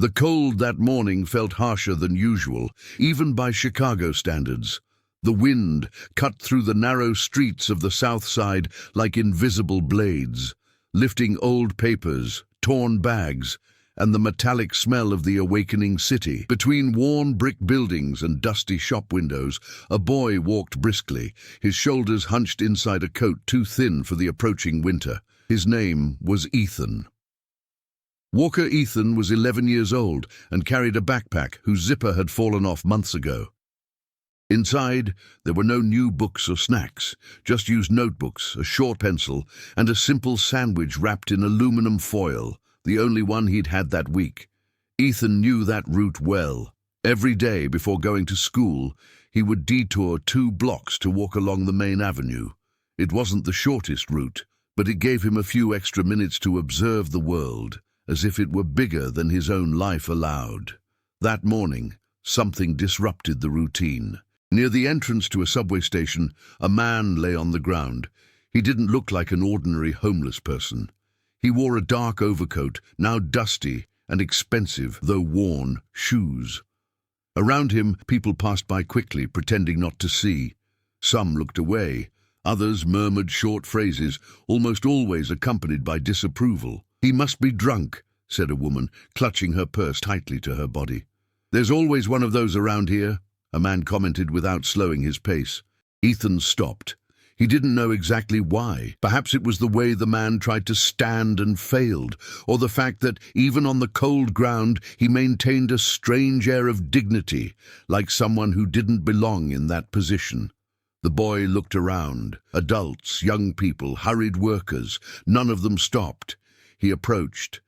The cold that morning felt harsher than usual, even by Chicago standards. The wind cut through the narrow streets of the South Side like invisible blades, lifting old papers, torn bags, and the metallic smell of the awakening city. Between worn brick buildings and dusty shop windows, a boy walked briskly, his shoulders hunched inside a coat too thin for the approaching winter. His name was Ethan. Walker Ethan was 11 years old and carried a backpack whose zipper had fallen off months ago. Inside, there were no new books or snacks, just used notebooks, a short pencil, and a simple sandwich wrapped in aluminum foil, the only one he'd had that week. Ethan knew that route well. Every day before going to school, he would detour 2 blocks to walk along the main avenue. It wasn't the shortest route, but it gave him a few extra minutes to observe the world, as if it were bigger than his own life allowed. That morning, something disrupted the routine. Near the entrance to a subway station, a man lay on the ground. He didn't look like an ordinary homeless person. He wore a dark overcoat, now dusty and expensive, though worn, shoes. Around him, people passed by quickly, pretending not to see. Some looked away. Others murmured short phrases, almost always accompanied by disapproval. "He must be drunk," said a woman, clutching her purse tightly to her body. "There's always one of those around here," a man commented without slowing his pace. Ethan stopped. He didn't know exactly why. Perhaps it was the way the man tried to stand and failed, or the fact that, even on the cold ground, he maintained a strange air of dignity, like someone who didn't belong in that position. The boy looked around. Adults, young people, hurried workers. None of them stopped. He approached.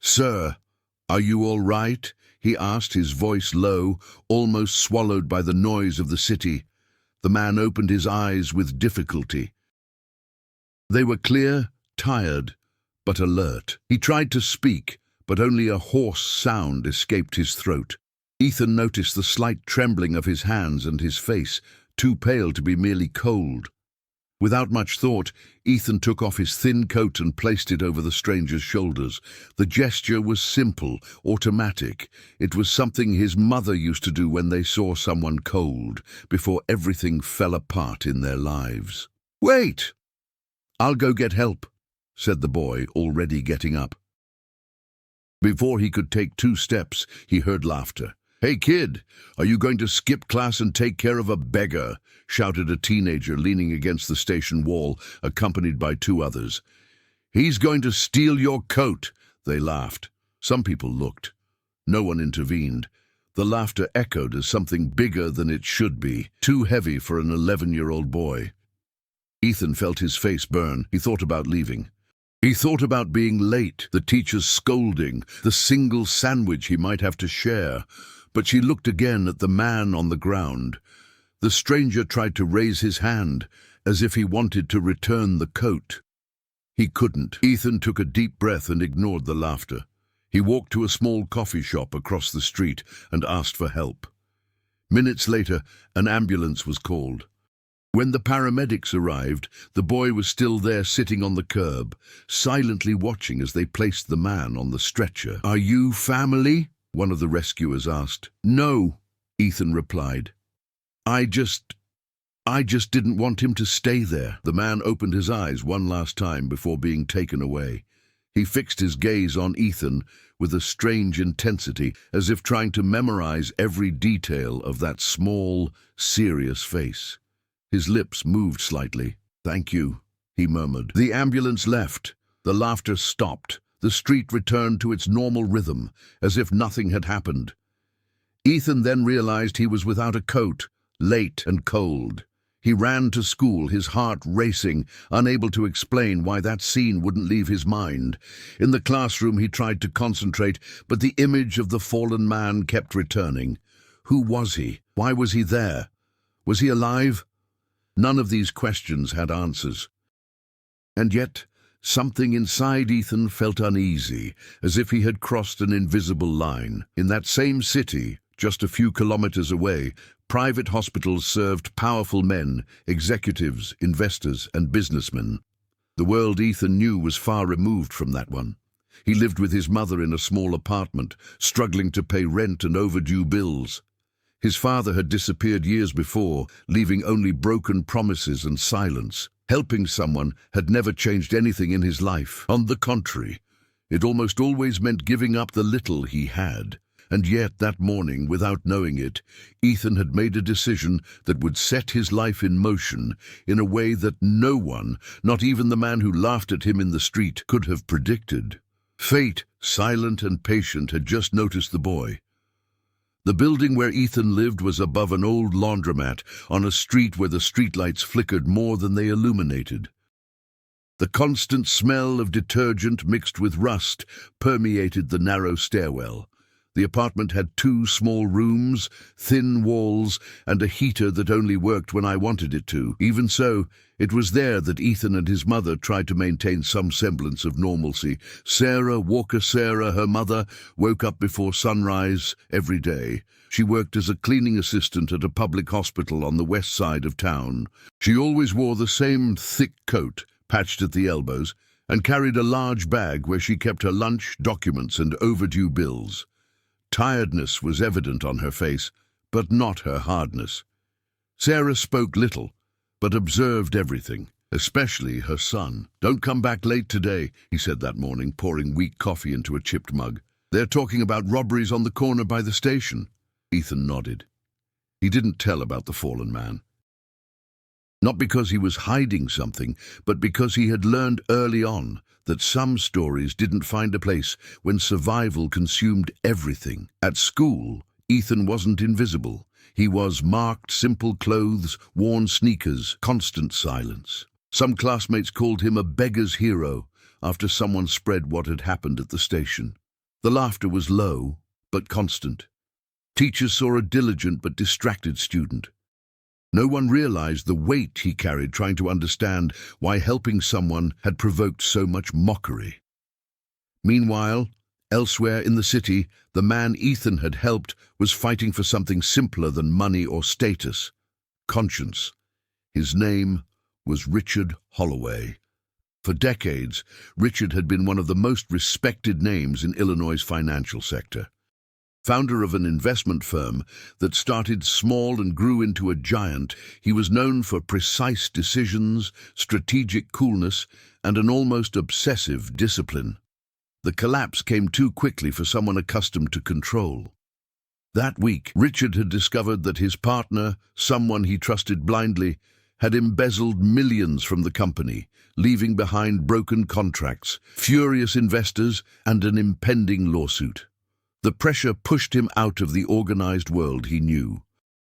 "Sir, are you all right?" he asked, his voice low, almost swallowed by the noise of the city. The man opened his eyes with difficulty. They were clear, tired, but alert. He tried to speak, but only a hoarse sound escaped his throat. Ethan noticed the slight trembling of his hands and his face, too pale to be merely cold. Without much thought, Ethan took off his thin coat and placed it over the stranger's shoulders. The gesture was simple, automatic. It was something his mother used to do when they saw someone cold, before everything fell apart in their lives. "Wait! I'll go get help," said the boy, already getting up. Before he could take 2 steps, he heard laughter. "Hey kid, are you going to skip class and take care of a beggar?" shouted a teenager leaning against the station wall, accompanied by 2 others. "He's going to steal your coat," they laughed. Some people looked. No one intervened. The laughter echoed as something bigger than it should be, too heavy for an 11-year-old boy. Ethan felt his face burn. He thought about leaving. He thought about being late, the teacher's scolding, the single sandwich he might have to share. But she looked again at the man on the ground. The stranger tried to raise his hand, as if he wanted to return the coat. He couldn't. Ethan took a deep breath and ignored the laughter. He walked to a small coffee shop across the street and asked for help. Minutes later, an ambulance was called. When the paramedics arrived, the boy was still there sitting on the curb, silently watching as they placed the man on the stretcher. "Are you family?" one of the rescuers asked. "No," Ethan replied. I just didn't want him to stay there." The man opened his eyes one last time before being taken away. He fixed his gaze on Ethan with a strange intensity, as if trying to memorize every detail of that small, serious face. His lips moved slightly. "Thank you," he murmured. The ambulance left. The laughter stopped. The street returned to its normal rhythm, as if nothing had happened. Ethan then realized he was without a coat, late and cold. He ran to school, his heart racing, unable to explain why that scene wouldn't leave his mind. In the classroom he tried to concentrate, but the image of the fallen man kept returning. Who was he? Why was he there? Was he alive? None of these questions had answers. And yet, something inside Ethan felt uneasy, as if he had crossed an invisible line. In that same city, just a few kilometers away, private hospitals served powerful men, executives, investors, and businessmen. The world Ethan knew was far removed from that one. He lived with his mother in a small apartment, struggling to pay rent and overdue bills. His father had disappeared years before, leaving only broken promises and silence. Helping someone had never changed anything in his life. On the contrary, it almost always meant giving up the little he had. And yet, that morning, without knowing it, Ethan had made a decision that would set his life in motion in a way that no one, not even the man who laughed at him in the street, could have predicted. Fate, silent and patient, had just noticed the boy. The building where Ethan lived was above an old laundromat on a street where the streetlights flickered more than they illuminated. The constant smell of detergent mixed with rust permeated the narrow stairwell. The apartment had 2 small rooms, thin walls, and a heater that only worked when I wanted it to. Even so, it was there that Ethan and his mother tried to maintain some semblance of normalcy. Sarah Walker, her mother, woke up before sunrise every day. She worked as a cleaning assistant at a public hospital on the west side of town. She always wore the same thick coat, patched at the elbows, and carried a large bag where she kept her lunch, documents, and overdue bills. Tiredness was evident on her face, but not her hardness. Sarah spoke little, but observed everything, especially her son. "Don't come back late today," he said that morning, pouring weak coffee into a chipped mug. "They're talking about robberies on the corner by the station." Ethan nodded. He didn't tell about the fallen man. Not because he was hiding something, but because he had learned early on that some stories didn't find a place when survival consumed everything. At school, Ethan wasn't invisible. He was marked, simple clothes, worn sneakers, constant silence. Some classmates called him a beggar's hero after someone spread what had happened at the station. The laughter was low, but constant. Teachers saw a diligent but distracted student. No one realized the weight he carried trying to understand why helping someone had provoked so much mockery. Meanwhile, elsewhere in the city, the man Ethan had helped was fighting for something simpler than money or status: conscience. His name was Richard Holloway. For decades, Richard had been one of the most respected names in Illinois' financial sector. Founder of an investment firm that started small and grew into a giant, he was known for precise decisions, strategic coolness, and an almost obsessive discipline. The collapse came too quickly for someone accustomed to control. That week, Richard had discovered that his partner, someone he trusted blindly, had embezzled millions from the company, leaving behind broken contracts, furious investors, and an impending lawsuit. The pressure pushed him out of the organized world he knew.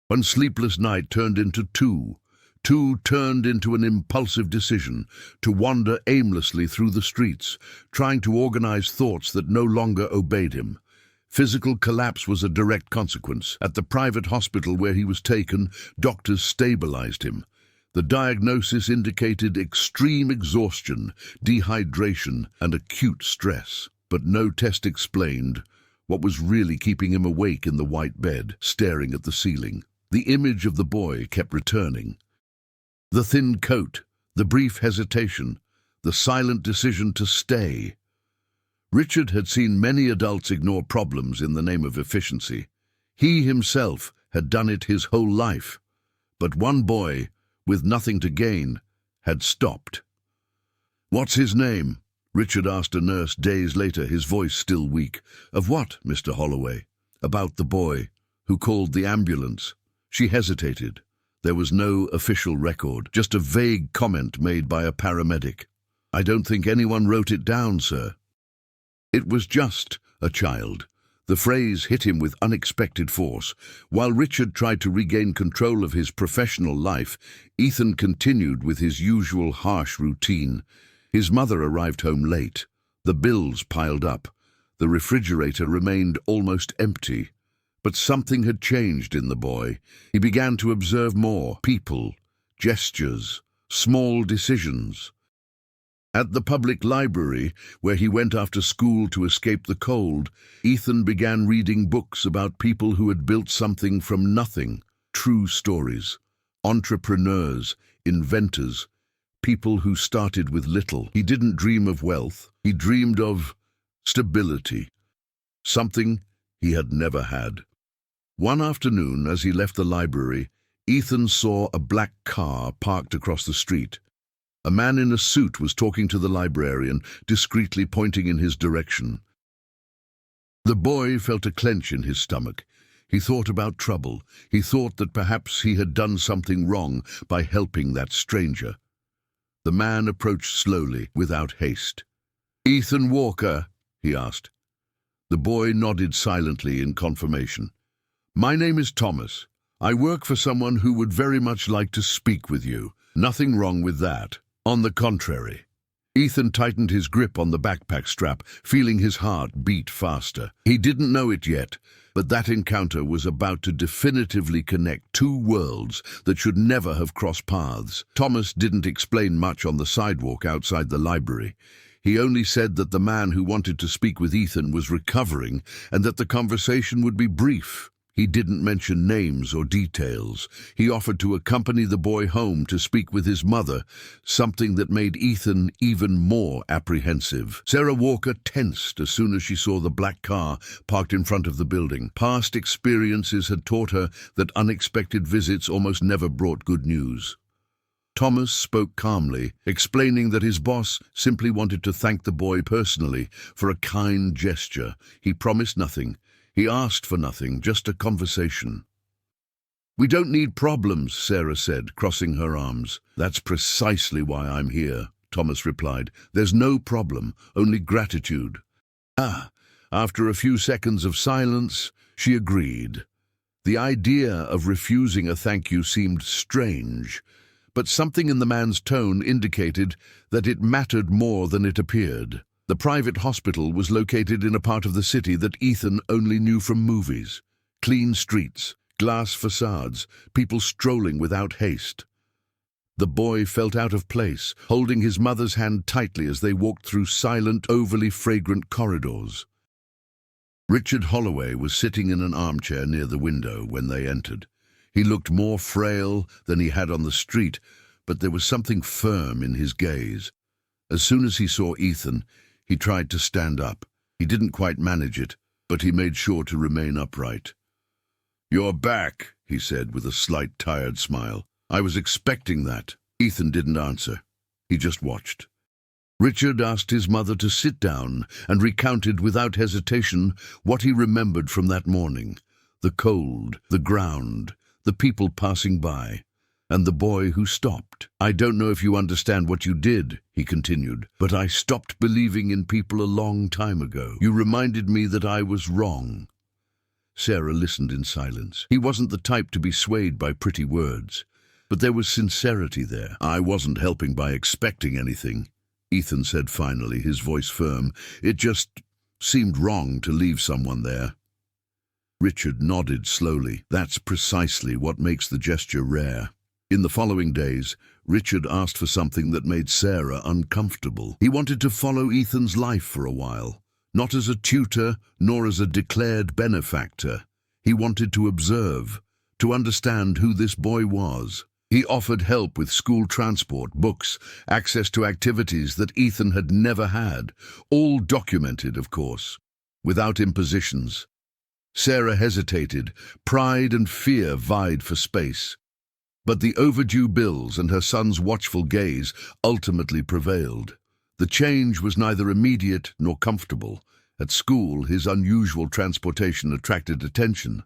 One sleepless night turned into two. Two turned into an impulsive decision to wander aimlessly through the streets, trying to organize thoughts that no longer obeyed him. Physical collapse was a direct consequence. At the private hospital where he was taken, doctors stabilized him. The diagnosis indicated extreme exhaustion, dehydration, and acute stress. But no test explained what was really keeping him awake in the white bed, staring at the ceiling. The image of the boy kept returning. The thin coat, the brief hesitation, the silent decision to stay. Richard had seen many adults ignore problems in the name of efficiency. He himself had done it his whole life. But one boy, with nothing to gain, had stopped. "What's his name?" Richard asked a nurse days later, his voice still weak. "Of what, Mr. Holloway?" "About the boy who called the ambulance." She hesitated. There was no official record, just a vague comment made by a paramedic. "I don't think anyone wrote it down, sir." It was just a child. The phrase hit him with unexpected force. While Richard tried to regain control of his professional life, Ethan continued with his usual harsh routine. His mother arrived home late. The bills piled up. The refrigerator remained almost empty. But something had changed in the boy. He began to observe more people, gestures, small decisions. At the public library, where he went after school to escape the cold, Ethan began reading books about people who had built something from nothing. True stories. Entrepreneurs, inventors, people who started with little. He didn't dream of wealth. He dreamed of stability, something he had never had. One afternoon, as he left the library, Ethan saw a black car parked across the street. A man in a suit was talking to the librarian, discreetly pointing in his direction. The boy felt a clench in his stomach. He thought about trouble. He thought that perhaps he had done something wrong by helping that stranger. The man approached slowly, without haste. "Ethan Walker?" he asked. The boy nodded silently in confirmation. "My name is Thomas. I work for someone who would very much like to speak with you. Nothing wrong with that. On the contrary." Ethan tightened his grip on the backpack strap, feeling his heart beat faster. He didn't know it yet, but that encounter was about to definitively connect two worlds that should never have crossed paths. Thomas didn't explain much on the sidewalk outside the library. He only said that the man who wanted to speak with Ethan was recovering and that the conversation would be brief. He didn't mention names or details. He offered to accompany the boy home to speak with his mother, something that made Ethan even more apprehensive. Sarah Walker tensed as soon as she saw the black car parked in front of the building. Past experiences had taught her that unexpected visits almost never brought good news. Thomas spoke calmly, explaining that his boss simply wanted to thank the boy personally for a kind gesture. He promised nothing. He asked for nothing, just a conversation. "We don't need problems," Sarah said, crossing her arms. "That's precisely why I'm here," Thomas replied. "There's no problem, only gratitude." After a few seconds of silence, she agreed. The idea of refusing a thank you seemed strange, but something in the man's tone indicated that it mattered more than it appeared. The private hospital was located in a part of the city that Ethan only knew from movies. Clean streets, glass facades, people strolling without haste. The boy felt out of place, holding his mother's hand tightly as they walked through silent, overly fragrant corridors. Richard Holloway was sitting in an armchair near the window when they entered. He looked more frail than he had on the street, but there was something firm in his gaze. As soon as he saw Ethan, he tried to stand up. He didn't quite manage it, but he made sure to remain upright. "You're back," he said with a slight tired smile. "I was expecting that." Ethan didn't answer. He just watched. Richard asked his mother to sit down and recounted without hesitation what he remembered from that morning. The cold, the ground, the people passing by, and the boy who stopped. "I don't know if you understand what you did," he continued, "but I stopped believing in people a long time ago. You reminded me that I was wrong." Sarah listened in silence. He wasn't the type to be swayed by pretty words, but there was sincerity there. "I wasn't helping by expecting anything," Ethan said finally, his voice firm. "It just seemed wrong to leave someone there." Richard nodded slowly. "That's precisely what makes the gesture rare." In the following days, Richard asked for something that made Sarah uncomfortable. He wanted to follow Ethan's life for a while, not as a tutor nor as a declared benefactor. He wanted to observe, to understand who this boy was. He offered help with school transport, books, access to activities that Ethan had never had, all documented, of course, without impositions. Sarah hesitated. Pride and fear vied for space. But the overdue bills and her son's watchful gaze ultimately prevailed. The change was neither immediate nor comfortable. At school, his unusual transportation attracted attention.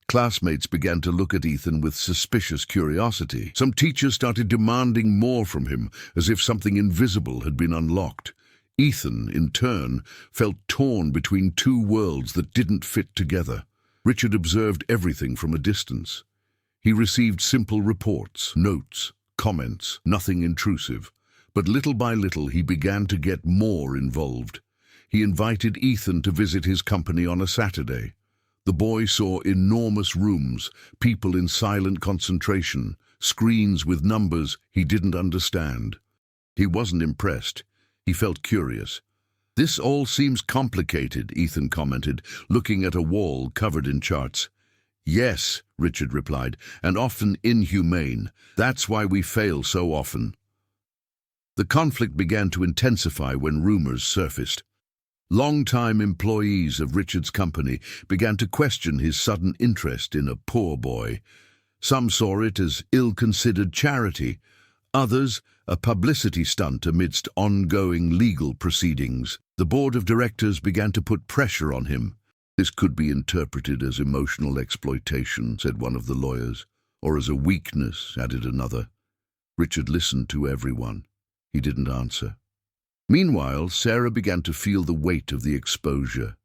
Classmates began to look at Ethan with suspicious curiosity. Some teachers started demanding more from him, as if something invisible had been unlocked. Ethan, in turn, felt torn between two worlds that didn't fit together. Richard observed everything from a distance. He received simple reports, notes, comments, nothing intrusive. But little by little he began to get more involved. He invited Ethan to visit his company on a Saturday. The boy saw enormous rooms, people in silent concentration, screens with numbers he didn't understand. He wasn't impressed. He felt curious. "This all seems complicated," Ethan commented, looking at a wall covered in charts. "Yes," Richard replied, "and often inhumane. That's why we fail so often." The conflict began to intensify when rumors surfaced. Long-time employees of Richard's company began to question his sudden interest in a poor boy. Some saw it as ill-considered charity, others a publicity stunt amidst ongoing legal proceedings. The board of directors began to put pressure on him. "This could be interpreted as emotional exploitation," said one of the lawyers, "or as a weakness," added another. Richard listened to everyone. He didn't answer. Meanwhile, Sarah began to feel the weight of the exposure.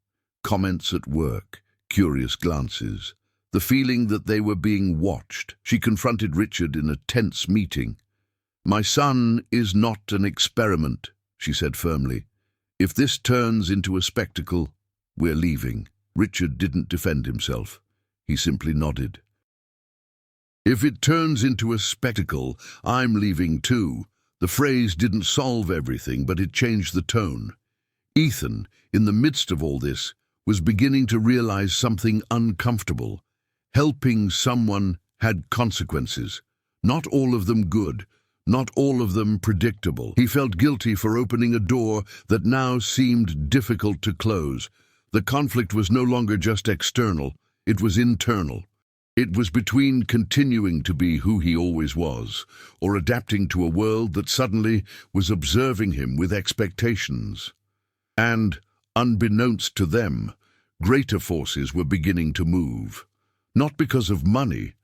Comments at work, curious glances, the feeling that they were being watched. She confronted Richard in a tense meeting. "My son is not an experiment," she said firmly. "If this turns into a spectacle, we're leaving." Richard didn't defend himself. He simply nodded. "If it turns into a spectacle, I'm leaving too." The phrase didn't solve everything, but it changed the tone. Ethan, in the midst of all this, was beginning to realize something uncomfortable. Helping someone had consequences. Not all of them good, not all of them predictable. He felt guilty for opening a door that now seemed difficult to close. The conflict was no longer just external, it was internal. It was between continuing to be who he always was, or adapting to a world that suddenly was observing him with expectations. And, unbeknownst to them, greater forces were beginning to move. Not because of money,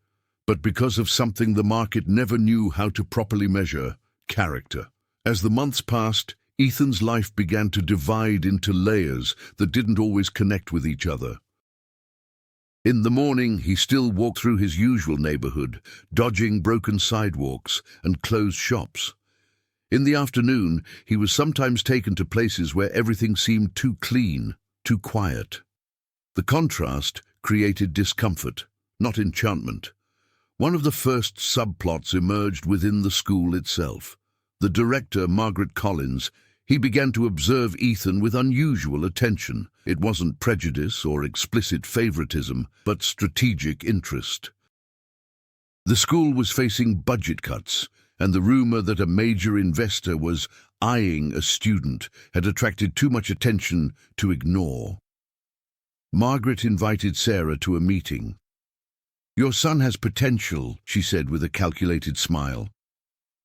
but because of something the market never knew how to properly measure: character. As the months passed, Ethan's life began to divide into layers that didn't always connect with each other. In the morning, he still walked through his usual neighborhood, dodging broken sidewalks and closed shops. In the afternoon, he was sometimes taken to places where everything seemed too clean, too quiet. The contrast created discomfort, not enchantment. One of the first subplots emerged within the school itself. The director, Margaret Collins, he began to observe Ethan with unusual attention. It wasn't prejudice or explicit favoritism, but strategic interest. The school was facing budget cuts, and the rumor that a major investor was eyeing a student had attracted too much attention to ignore. Margaret invited Sarah to a meeting. "Your son has potential," she said with a calculated smile.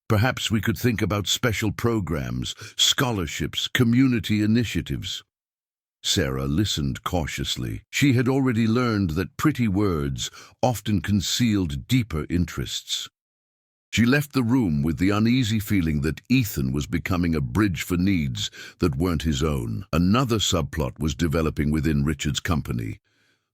"Perhaps we could think about special programs, scholarships, community initiatives." Sarah listened cautiously. She had already learned that pretty words often concealed deeper interests. She left the room with the uneasy feeling that Ethan was becoming a bridge for needs that weren't his own. Another subplot was developing within Richard's company.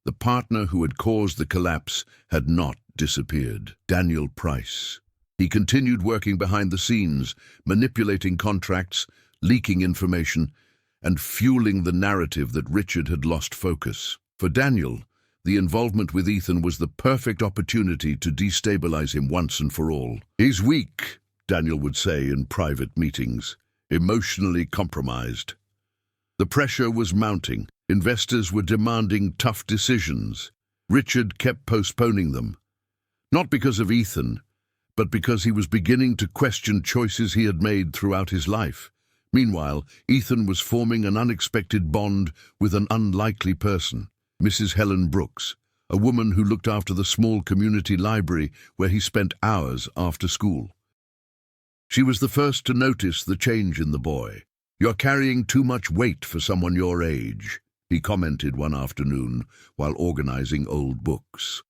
The partner who had caused the collapse had not disappeared: Daniel Price. He continued working behind the scenes, manipulating contracts, leaking information, and fueling the narrative that Richard had lost focus. For Daniel, the involvement with Ethan was the perfect opportunity to destabilize him once and for all. "He's weak," Daniel would say in private meetings, "emotionally compromised." The pressure was mounting. Investors were demanding tough decisions. Richard kept postponing them. Not because of Ethan, but because he was beginning to question choices he had made throughout his life. Meanwhile, Ethan was forming an unexpected bond with an unlikely person: Mrs. Helen Brooks, a woman who looked after the small community library where he spent hours after school. She was the first to notice the change in the boy. "You're carrying too much weight for someone your age," he commented one afternoon while organizing old books.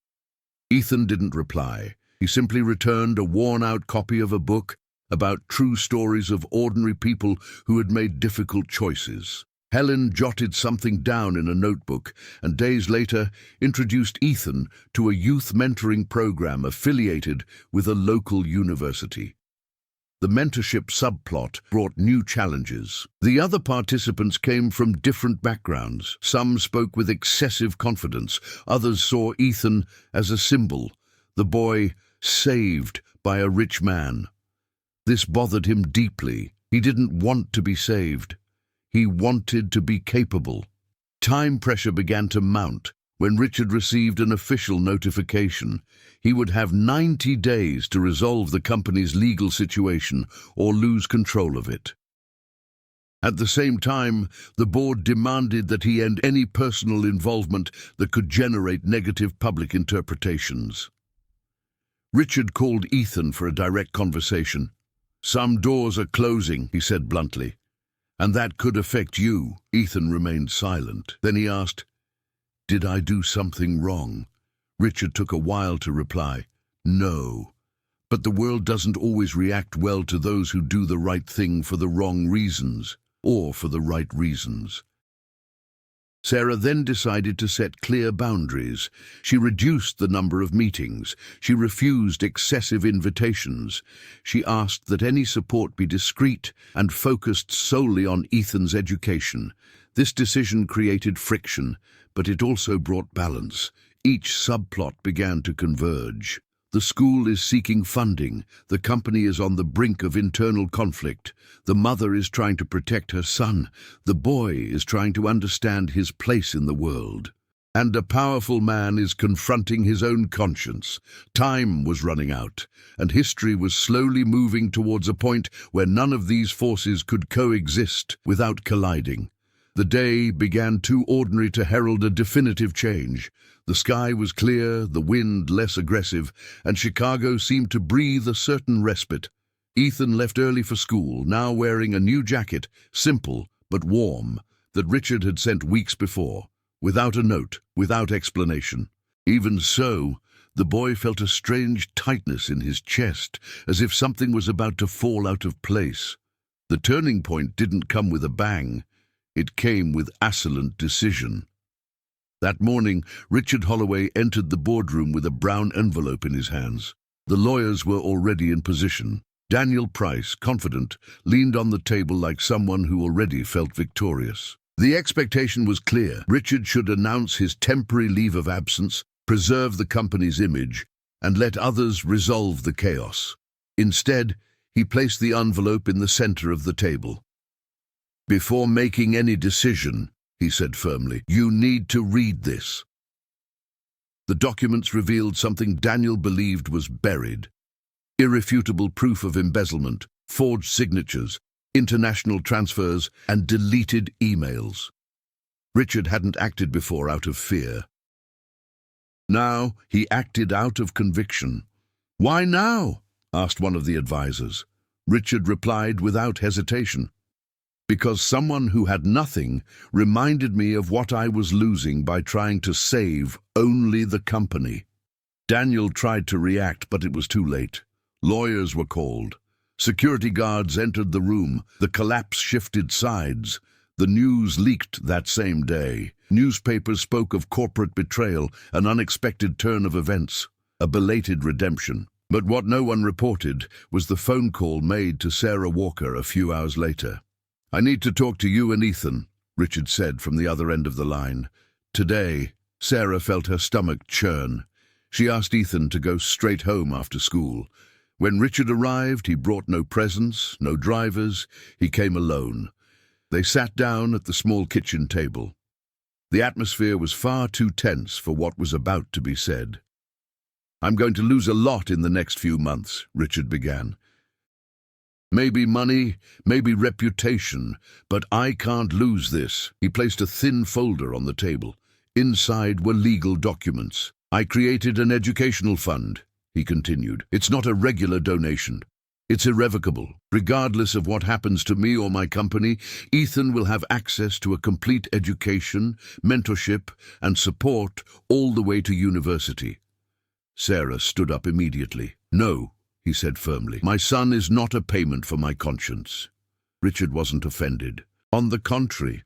Ethan didn't reply. He simply returned a worn-out copy of a book about true stories of ordinary people who had made difficult choices. Helen jotted something down in a notebook and days later introduced Ethan to a youth mentoring program affiliated with a local university. The mentorship subplot brought new challenges. The other participants came from different backgrounds. Some spoke with excessive confidence. Others saw Ethan as a symbol, the boy saved by a rich man. This bothered him deeply. He didn't want to be saved. He wanted to be capable. Time pressure began to mount. When Richard received an official notification, he would have 90 days to resolve the company's legal situation or lose control of it. At the same time, the board demanded that he end any personal involvement that could generate negative public interpretations. Richard called Ethan for a direct conversation. "Some doors are closing," he said bluntly, "and that could affect you." Ethan remained silent. Then he asked, "Did I do something wrong?" Richard took a while to reply, "No. But the world doesn't always react well to those who do the right thing for the wrong reasons, or for the right reasons." Sarah then decided to set clear boundaries. She reduced the number of meetings. She refused excessive invitations. She asked that any support be discreet and focused solely on Ethan's education. This decision created friction, but it also brought balance. Each subplot began to converge. The school is seeking funding. The company is on the brink of internal conflict. The mother is trying to protect her son. The boy is trying to understand his place in the world. And a powerful man is confronting his own conscience. Time was running out, and history was slowly moving towards a point where none of these forces could coexist without colliding. The day began too ordinary to herald a definitive change. The sky was clear, the wind less aggressive, and Chicago seemed to breathe a certain respite. Ethan left early for school, now wearing a new jacket, simple but warm, that Richard had sent weeks before, without a note, without explanation. Even so, the boy felt a strange tightness in his chest, as if something was about to fall out of place. The turning point didn't come with a bang. It came with assolent decision. That morning, Richard Holloway entered the boardroom with a brown envelope in his hands. The lawyers were already in position. Daniel Price, confident, leaned on the table like someone who already felt victorious. The expectation was clear. Richard should announce his temporary leave of absence, preserve the company's image, and let others resolve the chaos. Instead, he placed the envelope in the center of the table. "Before making any decision," he said firmly, "you need to read this." The documents revealed something Daniel believed was buried. Irrefutable proof of embezzlement, forged signatures, international transfers, and deleted emails. Richard hadn't acted before out of fear. Now he acted out of conviction. "Why now?" asked one of the advisors. Richard replied without hesitation. "Because someone who had nothing reminded me of what I was losing by trying to save only the company." Daniel tried to react, but it was too late. Lawyers were called. Security guards entered the room. The collapse shifted sides. The news leaked that same day. Newspapers spoke of corporate betrayal, an unexpected turn of events, a belated redemption. But what no one reported was the phone call made to Sarah Walker a few hours later. "I need to talk to you and Ethan," Richard said from the other end of the line. Today, Sarah felt her stomach churn. She asked Ethan to go straight home after school. When Richard arrived, he brought no presents, no drivers. He came alone. They sat down at the small kitchen table. The atmosphere was far too tense for what was about to be said. "I'm going to lose a lot in the next few months," Richard began. "Maybe money, maybe reputation, but I can't lose this." He placed a thin folder on the table. Inside were legal documents. "I created an educational fund," he continued. "It's not a regular donation. It's irrevocable. Regardless of what happens to me or my company, Ethan will have access to a complete education, mentorship, and support all the way to university." Sarah stood up immediately. "No," he said firmly. "My son is not a payment for my conscience." Richard wasn't offended. On the contrary,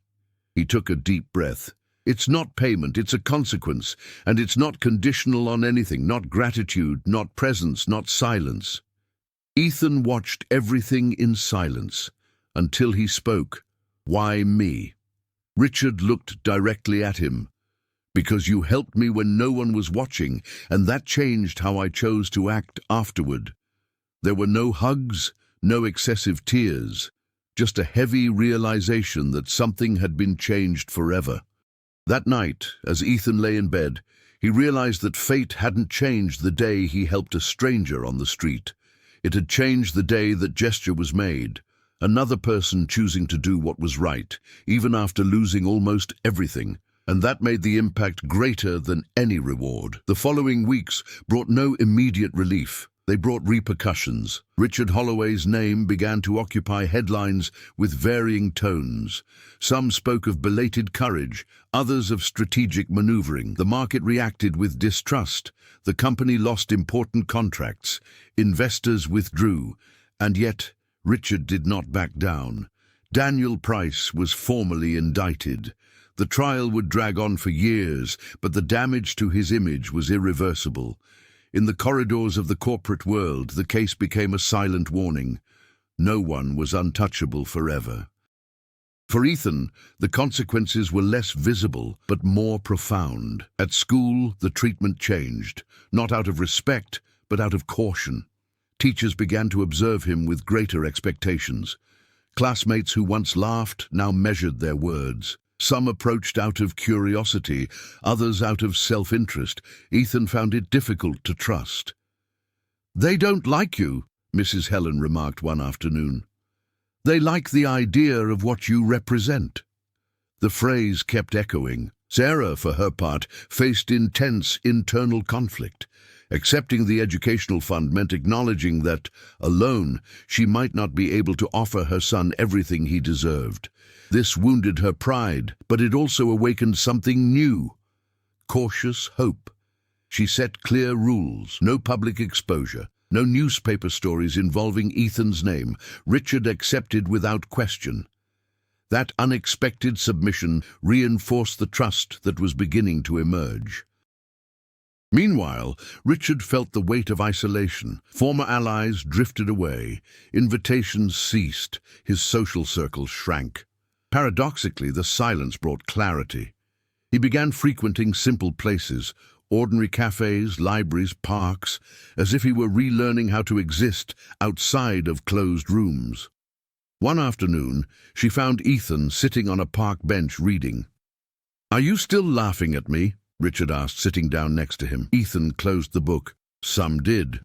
he took a deep breath. "It's not payment, it's a consequence, and it's not conditional on anything, not gratitude, not presence, not silence." Ethan watched everything in silence until he spoke. "Why me?" Richard looked directly at him. "Because you helped me when no one was watching, and that changed how I chose to act afterward." There were no hugs, no excessive tears, just a heavy realization that something had been changed forever. That night, as Ethan lay in bed, he realized that fate hadn't changed the day he helped a stranger on the street. It had changed the day that gesture was made. Another person choosing to do what was right, even after losing almost everything, and that made the impact greater than any reward. The following weeks brought no immediate relief. They brought repercussions. Richard Holloway's name began to occupy headlines with varying tones. Some spoke of belated courage, others of strategic maneuvering. The market reacted with distrust. The company lost important contracts. Investors withdrew. And yet, Richard did not back down. Daniel Price was formally indicted. The trial would drag on for years, but the damage to his image was irreversible. In the corridors of the corporate world, the case became a silent warning. No one was untouchable forever. For Ethan, the consequences were less visible, but more profound. At school, the treatment changed, not out of respect, but out of caution. Teachers began to observe him with greater expectations. Classmates who once laughed now measured their words. Some approached out of curiosity, others out of self-interest. Ethan found it difficult to trust. "They don't like you," Mrs. Helen remarked one afternoon. "They like the idea of what you represent." The phrase kept echoing. Sarah, for her part, faced intense internal conflict. Accepting the educational fund meant acknowledging that, alone, she might not be able to offer her son everything he deserved. This wounded her pride, but it also awakened something new: cautious hope. She set clear rules: no public exposure, no newspaper stories involving Ethan's name. Richard accepted without question. That unexpected submission reinforced the trust that was beginning to emerge. Meanwhile, Richard felt the weight of isolation. Former allies drifted away. Invitations ceased. His social circles shrank. Paradoxically, the silence brought clarity. He began frequenting simple places, ordinary cafes, libraries, parks, as if he were relearning how to exist outside of closed rooms. One afternoon, she found Ethan sitting on a park bench reading. "Are you still laughing at me?" Richard asked, sitting down next to him. Ethan closed the book. "Some did.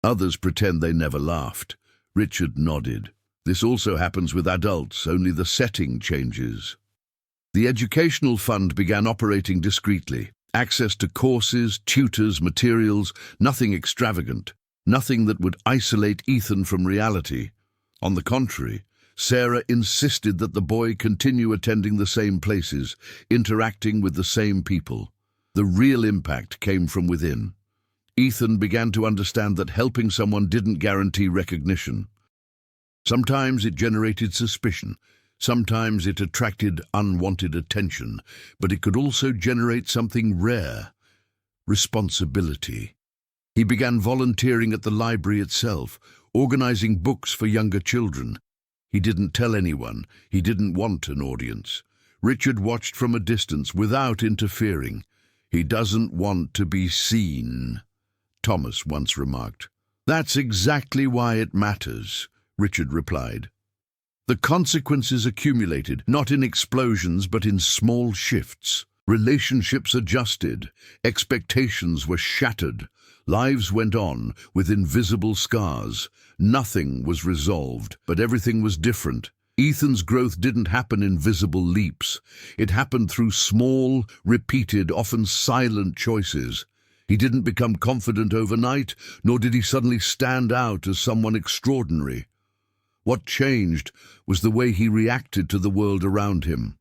Others pretend they never laughed." Richard nodded. "This also happens with adults, only the setting changes." The educational fund began operating discreetly. Access to courses, tutors, materials, nothing extravagant, nothing that would isolate Ethan from reality. On the contrary, Sarah insisted that the boy continue attending the same places, interacting with the same people. The real impact came from within. Ethan began to understand that helping someone didn't guarantee recognition. Sometimes it generated suspicion, sometimes it attracted unwanted attention, but it could also generate something rare: responsibility. He began volunteering at the library itself, organizing books for younger children. He didn't tell anyone. He didn't want an audience. Richard watched from a distance without interfering. "He doesn't want to be seen," Thomas once remarked. "That's exactly why it matters," Richard replied. The consequences accumulated, not in explosions but in small shifts. Relationships adjusted, expectations were shattered, lives went on with invisible scars. Nothing was resolved, but everything was different. Ethan's growth didn't happen in visible leaps. It happened through small, repeated, often silent choices. He didn't become confident overnight, nor did he suddenly stand out as someone extraordinary. What changed was the way he reacted to the world around him.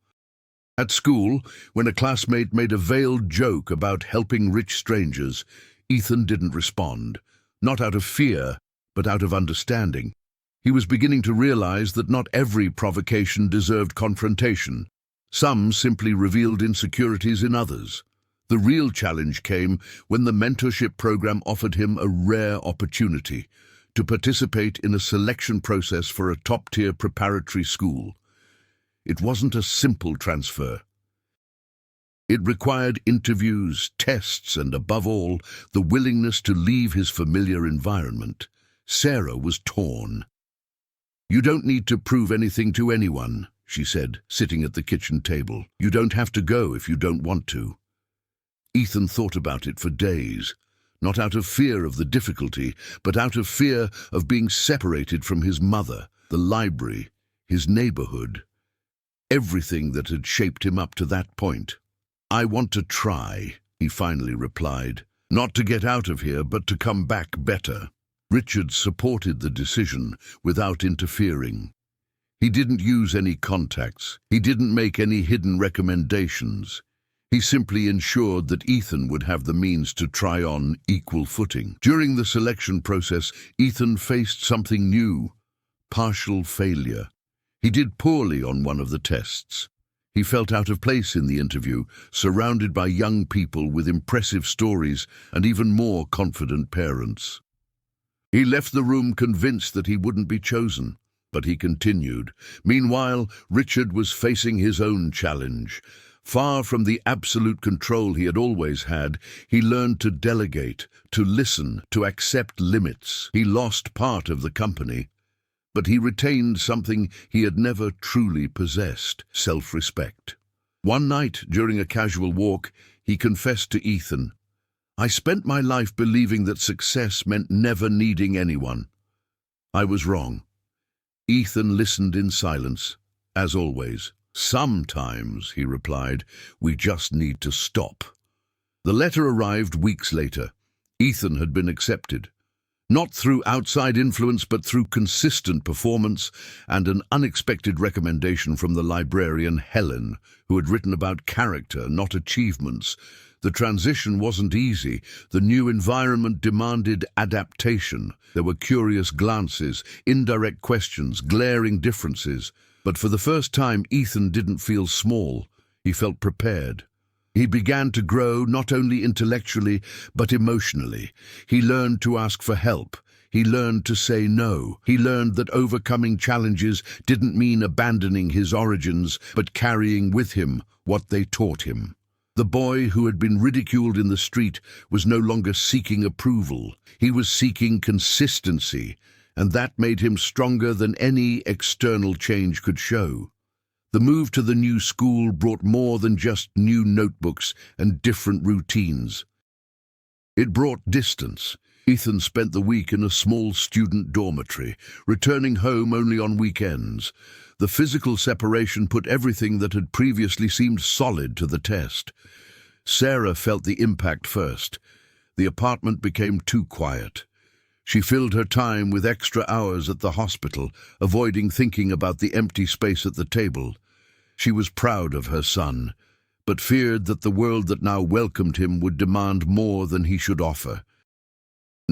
At school, when a classmate made a veiled joke about helping rich strangers, Ethan didn't respond, not out of fear, but out of understanding. He was beginning to realize that not every provocation deserved confrontation. Some simply revealed insecurities in others. The real challenge came when the mentorship program offered him a rare opportunity to participate in a selection process for a top-tier preparatory school. It wasn't a simple transfer. It required interviews, tests, and above all, the willingness to leave his familiar environment. Sarah was torn. "You don't need to prove anything to anyone," she said, sitting at the kitchen table. "You don't have to go if you don't want to." Ethan thought about it for days, not out of fear of the difficulty, but out of fear of being separated from his mother, the library, his neighborhood, everything that had shaped him up to that point. "I want to try," he finally replied. "Not to get out of here, but to come back better." Richard supported the decision without interfering. He didn't use any contacts. He didn't make any hidden recommendations. He simply ensured that Ethan would have the means to try on equal footing. During the selection process, Ethan faced something new: partial failure. He did poorly on one of the tests. He felt out of place in the interview, surrounded by young people with impressive stories and even more confident parents. He left the room convinced that he wouldn't be chosen, but he continued. Meanwhile, Richard was facing his own challenge. Far from the absolute control he had always had, he learned to delegate, to listen, to accept limits. He lost part of the company, but he retained something he had never truly possessed: self-respect. One night, during a casual walk, he confessed to Ethan, "I spent my life believing that success meant never needing anyone. I was wrong." Ethan listened in silence, as always. "Sometimes," he replied, "we just need to stop." The letter arrived weeks later. Ethan had been accepted. Not through outside influence, but through consistent performance and an unexpected recommendation from the librarian Helen, who had written about character, not achievements. The transition wasn't easy. The new environment demanded adaptation. There were curious glances, indirect questions, glaring differences. But for the first time, Ethan didn't feel small. He felt prepared. He began to grow not only intellectually, but emotionally. He learned to ask for help. He learned to say no. He learned that overcoming challenges didn't mean abandoning his origins, but carrying with him what they taught him. The boy who had been ridiculed in the street was no longer seeking approval. He was seeking consistency, and that made him stronger than any external change could show. The move to the new school brought more than just new notebooks and different routines. It brought distance. Ethan spent the week in a small student dormitory, returning home only on weekends. The physical separation put everything that had previously seemed solid to the test. Sarah felt the impact first. The apartment became too quiet. She filled her time with extra hours at the hospital, avoiding thinking about the empty space at the table. She was proud of her son, but feared that the world that now welcomed him would demand more than he should offer.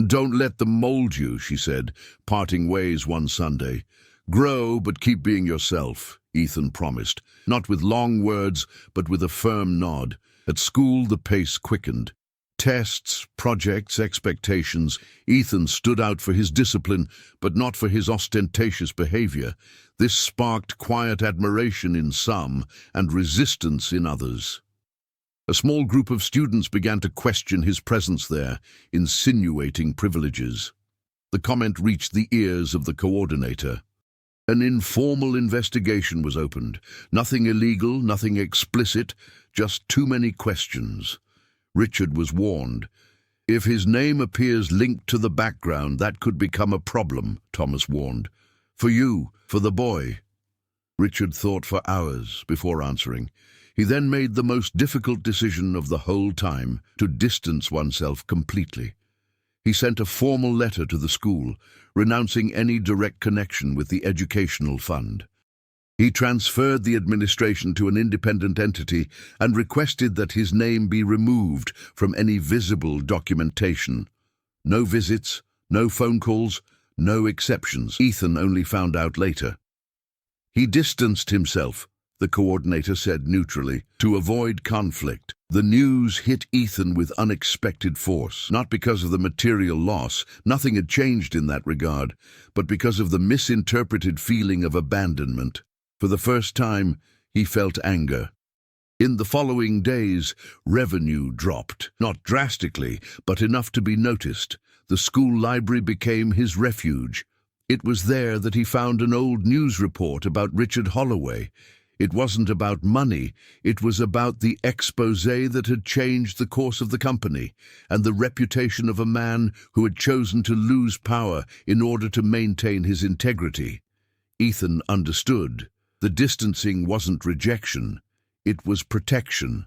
"Don't let them mold you," she said, parting ways one Sunday. "Grow, but keep being yourself," Ethan promised, not with long words, but with a firm nod. At school, the pace quickened. Tests, projects, expectations. Ethan stood out for his discipline, but not for his ostentatious behavior. This sparked quiet admiration in some and resistance in others. A small group of students began to question his presence there, insinuating privileges. The comment reached the ears of the coordinator. An informal investigation was opened. Nothing illegal, nothing explicit, just too many questions. Richard was warned. "If his name appears linked to the background, that could become a problem," Thomas warned. "For you, for the boy." Richard thought for hours before answering. He then made the most difficult decision of the whole time: to distance oneself completely. He sent a formal letter to the school, renouncing any direct connection with the educational fund. He transferred the administration to an independent entity and requested that his name be removed from any visible documentation. No visits, no phone calls, no exceptions. Ethan only found out later. He distanced himself, the coordinator said neutrally, to avoid conflict. The news hit Ethan with unexpected force, not because of the material loss, nothing had changed in that regard, but because of the misinterpreted feeling of abandonment. For the first time, he felt anger. In the following days, revenue dropped, not drastically, but enough to be noticed. The school library became his refuge. It was there that he found an old news report about Richard Holloway. It wasn't about money, it was about the exposé that had changed the course of the company, and the reputation of a man who had chosen to lose power in order to maintain his integrity. Ethan understood. The distancing wasn't rejection, it was protection.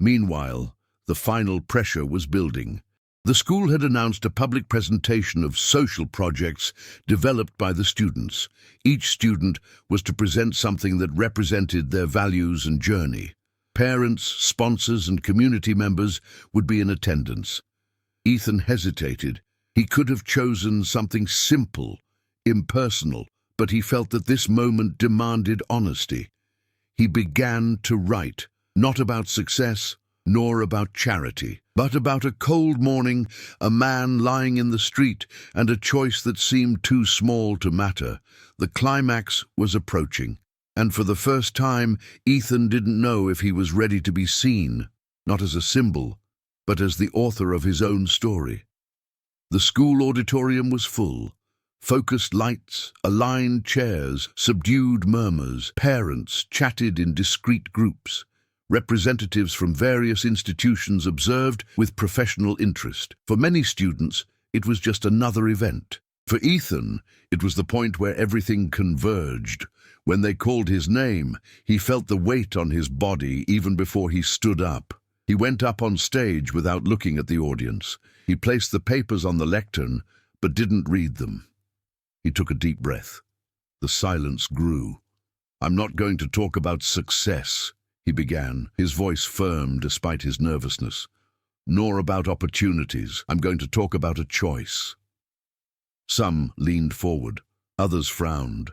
Meanwhile, the final pressure was building. The school had announced a public presentation of social projects developed by the students. Each student was to present something that represented their values and journey. Parents, sponsors, and community members would be in attendance. Ethan hesitated. He could have chosen something simple, impersonal, but he felt that this moment demanded honesty. He began to write, not about success, nor about charity, but about a cold morning, a man lying in the street, and a choice that seemed too small to matter. The climax was approaching, and for the first time, Ethan didn't know if he was ready to be seen, not as a symbol, but as the author of his own story. The school auditorium was full. Focused lights, aligned chairs, subdued murmurs. Parents chatted in discreet groups. Representatives from various institutions observed with professional interest. For many students, it was just another event. For Ethan, it was the point where everything converged. When they called his name, he felt the weight on his body even before he stood up. He went up on stage without looking at the audience. He placed the papers on the lectern, but didn't read them. He took a deep breath. The silence grew. "I'm not going to talk about success," he began, his voice firm despite his nervousness. "Nor about opportunities. I'm going to talk about a choice." Some leaned forward, others frowned.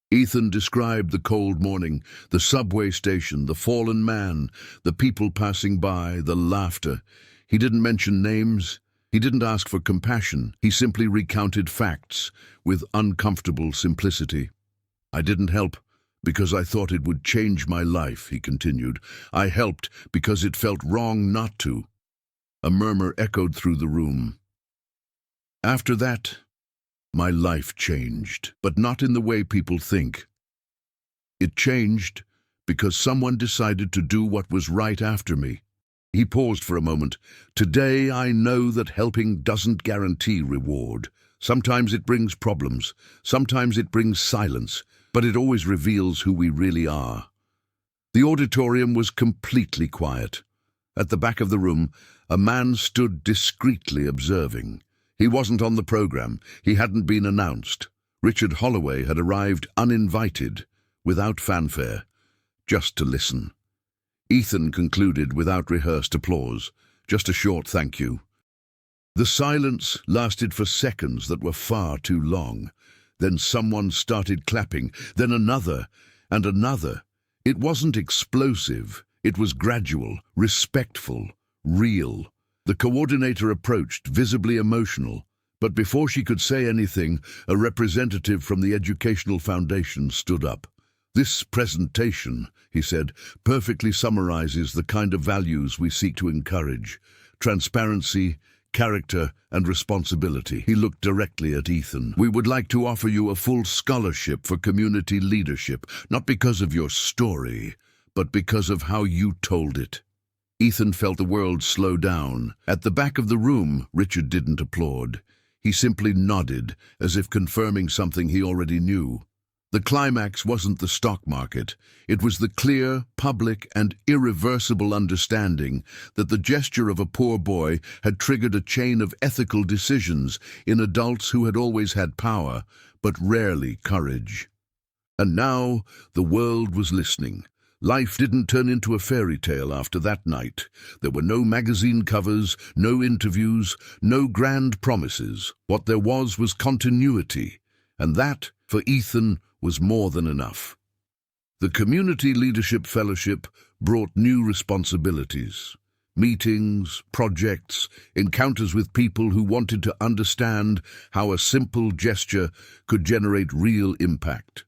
Ethan described the cold morning, the subway station, the fallen man, the people passing by, the laughter. He didn't mention names. He didn't ask for compassion. He simply recounted facts with uncomfortable simplicity. "I didn't help because I thought it would change my life," he continued. "I helped because it felt wrong not to." A murmur echoed through the room. "After that, my life changed, but not in the way people think. It changed because someone decided to do what was right after me." He paused for a moment. "Today I know that helping doesn't guarantee reward. Sometimes it brings problems, sometimes it brings silence, but it always reveals who we really are." The auditorium was completely quiet. At the back of the room, a man stood discreetly observing. He wasn't on the program. He hadn't been announced. Richard Holloway had arrived uninvited, without fanfare, just to listen. Ethan concluded without rehearsed applause, just a short thank you. The silence lasted for seconds that were far too long. Then someone started clapping, then another, and another. It wasn't explosive. It was gradual, respectful, real. The coordinator approached, visibly emotional. But before she could say anything, a representative from the Educational Foundation stood up. "This presentation," he said, "perfectly summarizes the kind of values we seek to encourage: transparency, character, and responsibility." He looked directly at Ethan. "We would like to offer you a full scholarship for community leadership, not because of your story, but because of how you told it." Ethan felt the world slow down. At the back of the room, Richard didn't applaud. He simply nodded, as if confirming something he already knew. The climax wasn't the stock market. It was the clear, public, and irreversible understanding that the gesture of a poor boy had triggered a chain of ethical decisions in adults who had always had power, but rarely courage. And now the world was listening. Life didn't turn into a fairy tale after that night. There were no magazine covers, no interviews, no grand promises. What there was continuity, and that, for Ethan, was more than enough. The Community Leadership Fellowship brought new responsibilities. Meetings, projects, encounters with people who wanted to understand how a simple gesture could generate real impact.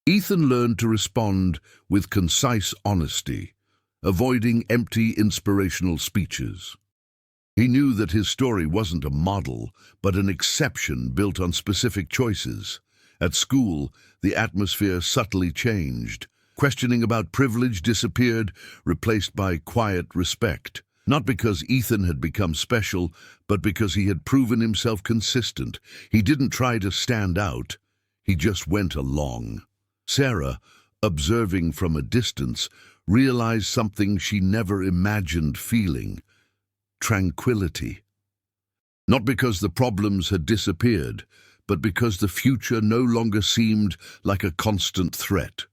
Ethan learned to respond with concise honesty, avoiding empty inspirational speeches. He knew that his story wasn't a model, but an exception built on specific choices. At school, the atmosphere subtly changed. Questioning about privilege disappeared, replaced by quiet respect. Not because Ethan had become special, but because he had proven himself consistent. He didn't try to stand out. He just went along. Sarah, observing from a distance, realized something she never imagined feeling: tranquility. Not because the problems had disappeared, but because the future no longer seemed like a constant threat.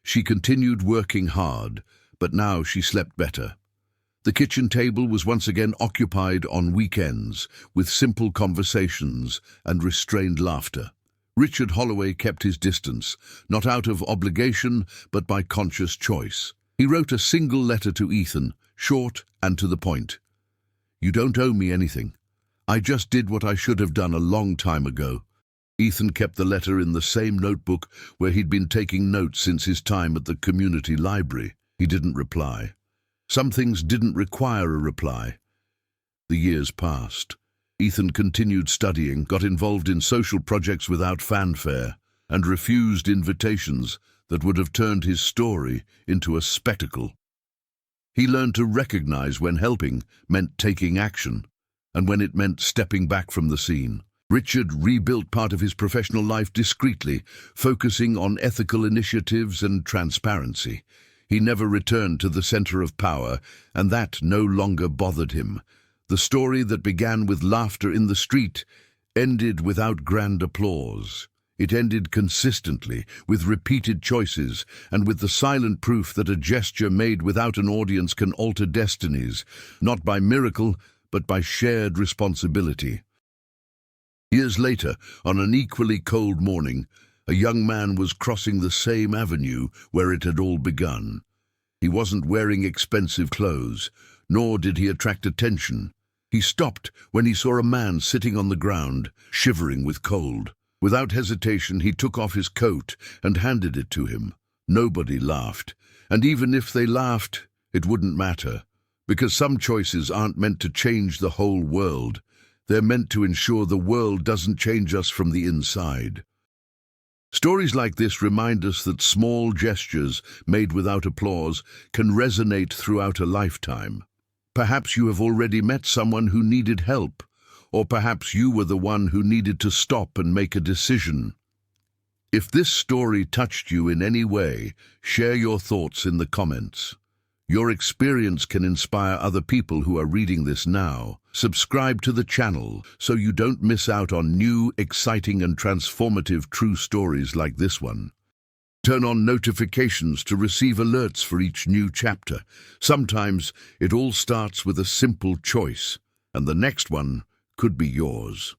She continued working hard, but now she slept better. The kitchen table was once again occupied on weekends with simple conversations and restrained laughter. Richard Holloway kept his distance, not out of obligation, but by conscious choice. He wrote a single letter to Ethan, short and to the point. "You don't owe me anything. I just did what I should have done a long time ago." Ethan kept the letter in the same notebook where he'd been taking notes since his time at the community library. He didn't reply. Some things didn't require a reply. The years passed. Ethan continued studying, got involved in social projects without fanfare, and refused invitations that would have turned his story into a spectacle. He learned to recognize when helping meant taking action, and when it meant stepping back from the scene. Richard rebuilt part of his professional life discreetly, focusing on ethical initiatives and transparency. He never returned to the center of power, and that no longer bothered him. The story that began with laughter in the street ended without grand applause. It ended consistently, with repeated choices, and with the silent proof that a gesture made without an audience can alter destinies, not by miracle, but by shared responsibility. Years later, on an equally cold morning, a young man was crossing the same avenue where it had all begun. He wasn't wearing expensive clothes, nor did he attract attention. He stopped when he saw a man sitting on the ground, shivering with cold. Without hesitation, he took off his coat and handed it to him. Nobody laughed, and even if they laughed, it wouldn't matter, because some choices aren't meant to change the whole world. They're meant to ensure the world doesn't change us from the inside. Stories like this remind us that small gestures made without applause can resonate throughout a lifetime. Perhaps you have already met someone who needed help, or perhaps you were the one who needed to stop and make a decision. If this story touched you in any way, share your thoughts in the comments. Your experience can inspire other people who are reading this now. Subscribe to the channel so you don't miss out on new, exciting and transformative true stories like this one. Turn on notifications to receive alerts for each new chapter. Sometimes it all starts with a simple choice, and the next one could be yours.